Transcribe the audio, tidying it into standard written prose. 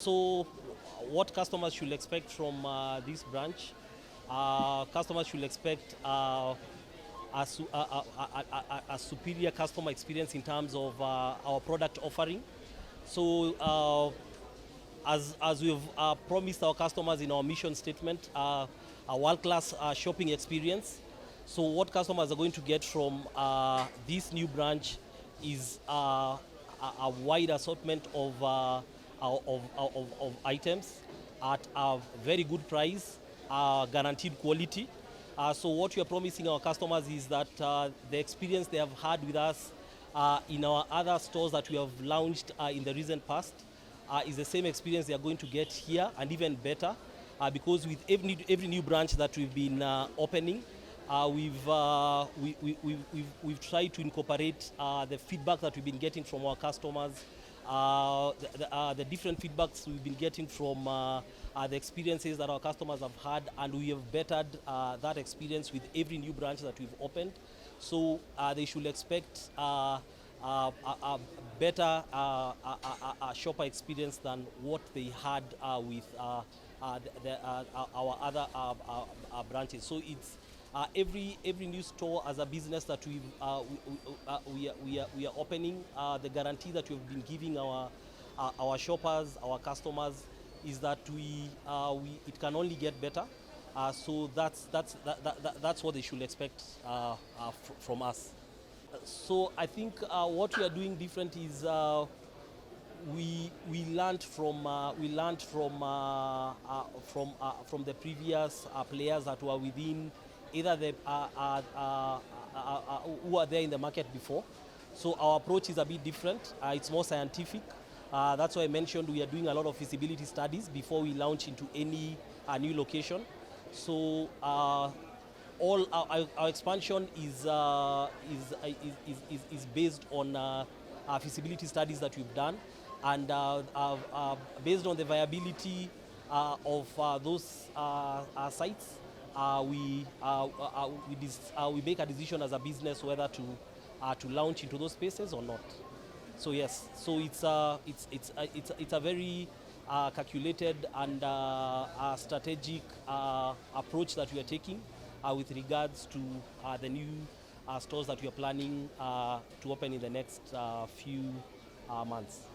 So, what customers should expect from this branch? Customers should expect a superior customer experience in terms of our product offering. So, as we've promised our customers in our mission statement, a world-class shopping experience. So, what customers are going to get from this new branch is a wide assortment of items at a very good price, guaranteed quality. So what we are promising our customers is that the experience they have had with us in our other stores that we have launched in the recent past is the same experience they are going to get here, and even better, because with every new branch that we've been opening, we've tried to incorporate the feedback that we've been getting from our customers, the different feedbacks we've been getting from the experiences that our customers have had, and we have bettered that experience with every new branch that we've opened. So they should expect a better shopper experience than what they had with our other branches. So it's every new store as a business that we are opening. The guarantee that we've been giving our shoppers, our customers, is that it can only get better. So that's what they should expect from us. So I think what we are doing different is we learned from the previous players that were within either the who are there in the market before. So our approach is a bit different. It's more scientific. That's why I mentioned we are doing a lot of feasibility studies before we launch into any new location. So all our expansion is based on feasibility studies that we've done, and based on the viability of those sites, we make a decision as a business whether to launch into those spaces or not. So yes, so it's a very calculated and strategic approach that we are taking with regards to the new stores that we are planning to open in the next few months.